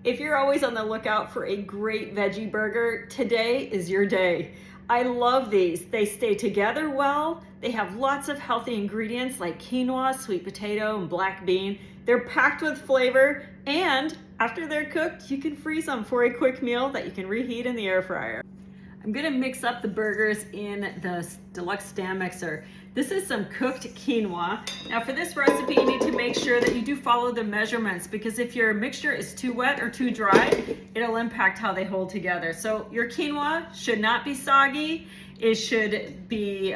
If you're always on the lookout for a great veggie burger, today is your day. I love these. They stay together well. They have lots of healthy ingredients like quinoa, sweet potato, and black bean. They're packed with flavor, and after they're cooked, you can freeze them for a quick meal that you can reheat in the air fryer. I'm gonna mix up the burgers in the deluxe stand mixer. This is some cooked quinoa. Now for this recipe, you need to make sure that you do follow the measurements, because if your mixture is too wet or too dry, it'll impact how they hold together. So your quinoa should not be soggy. It should be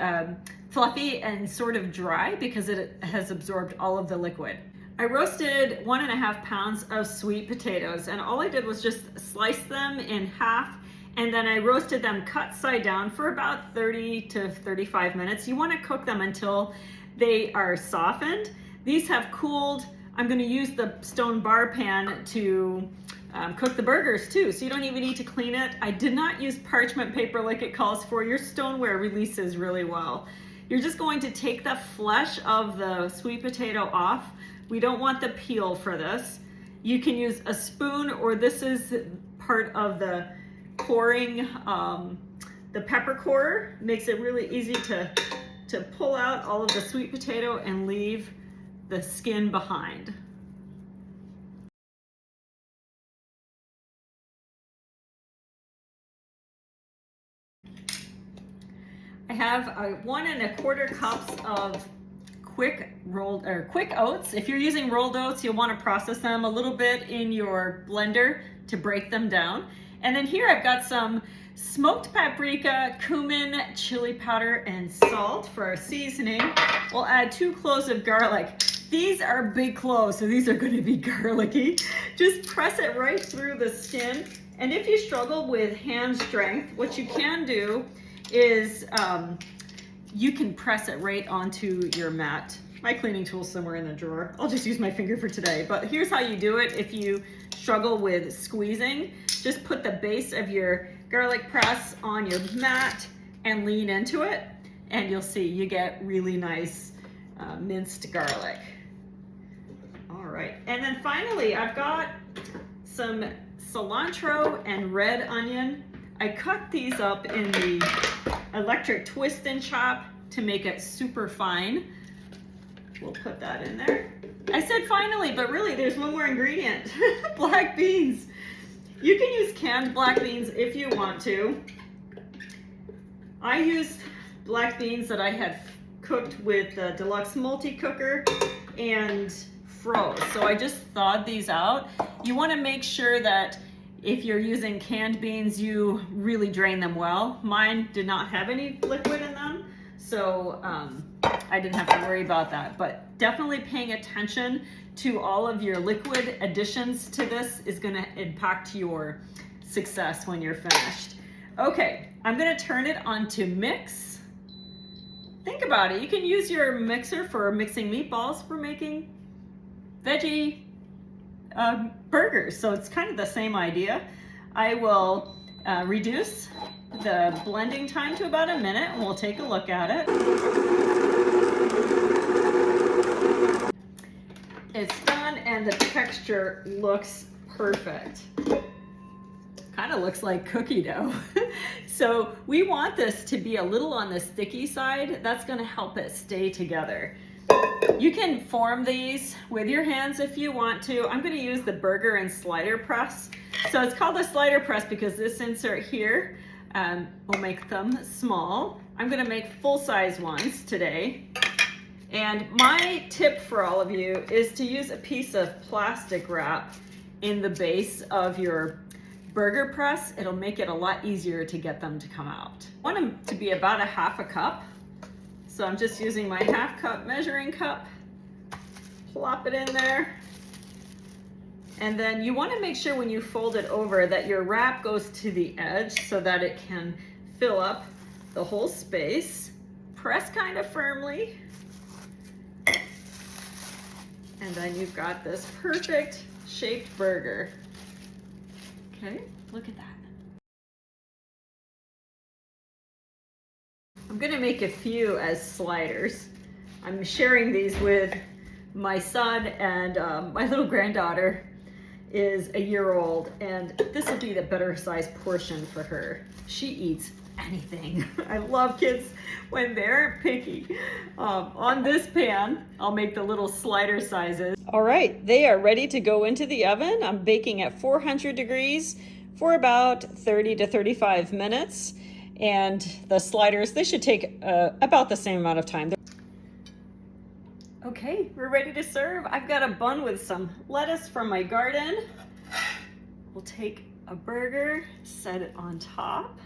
fluffy and sort of dry because it has absorbed all of the liquid. I roasted 1.5 pounds of sweet potatoes, and all I did was just slice them in half, and then I roasted them cut side down for about 30 to 35 minutes. You want to cook them until they are softened. These have cooled. I'm going to use the stone bar pan to cook the burgers too, so you don't even need to clean it. I did not use parchment paper like it calls for. Your stoneware releases really well. You're just going to take the flesh of the sweet potato off. We don't want the peel for this. You can use a spoon, or this is part of the coring, the pepper corer. Makes it really easy to pull out all of the sweet potato and leave the skin behind. I have 1¼ cups of quick oats. If you're using rolled oats, you'll want to process them a little bit in your blender to break them down. And then here I've got some smoked paprika, cumin, chili powder, and salt for our seasoning. We'll add 2 cloves of garlic. These are big cloves, so these are going to be garlicky. Just press it right through the skin. And if you struggle with hand strength, what you can do is you can press it right onto your mat. My cleaning tool's somewhere in the drawer. I'll just use my finger for today. But here's how you do it if you struggle with squeezing. Just put the base of your garlic press on your mat and lean into it, and you'll see you get really nice minced garlic. All right, and then finally I've got some cilantro and red onion. I cut these up in the electric twist and chop to make it super fine. We'll put that in there. I said finally, but really there's one more ingredient. Black beans. You can use canned black beans if you want to. I used black beans that I had cooked with the deluxe multi-cooker and froze. So I just thawed these out. You want to make sure that if you're using canned beans, you really drain them well. Mine did not have any liquid in them, so I didn't have to worry about that. But definitely paying attention to all of your liquid additions to this is going to impact your success when you're finished. Okay, I'm going to turn it on to mix. Think about it. You can use your mixer for mixing meatballs, for making veggie burgers, so it's kind of the same idea. I will reduce the blending time to about 1 minute, and we'll take a look at it. It's done, and the texture looks perfect. Kind of looks like cookie dough. So we want this to be a little on the sticky side. That's going to help it stay together. You can form these with your hands if you want to. I'm going to use the burger and slider press. So it's called a slider press because this insert here will make them small. I'm going to make full-size ones today. And my tip for all of you is to use a piece of plastic wrap in the base of your burger press. It'll make it a lot easier to get them to come out. I want them to be about 1/2 cup. So I'm just using my 1/2 cup measuring cup, plop it in there. And then you want to make sure when you fold it over that your wrap goes to the edge so that it can fill up the whole space. Press kind of firmly. And then you've got this perfect shaped burger. Okay, look at that. I'm gonna make a few as sliders. I'm sharing these with my son and my little granddaughter is a year old, and this will be the better sized portion for her. She eats anything. I love kids when they're picky. On this pan, I'll make the little slider sizes. All right, they are ready to go into the oven. I'm baking at 400 degrees for about 30 to 35 minutes. And the sliders, they should take about the same amount of time. Okay, we're ready to serve. I've got a bun with some lettuce from my garden. We'll take a burger, set it on top.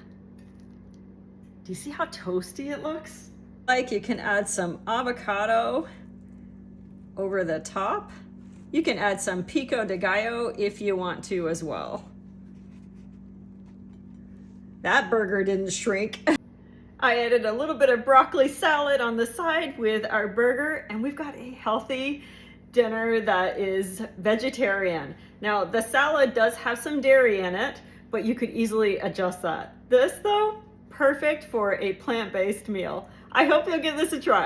Do you see how toasty it looks? Like, you can add some avocado over the top. You can add some pico de gallo if you want to as well. That burger didn't shrink. I added a little bit of broccoli salad on the side with our burger, and we've got a healthy dinner that is vegetarian. Now, the salad does have some dairy in it, but you could easily adjust that. This, though, perfect for a plant-based meal. I hope you'll give this a try.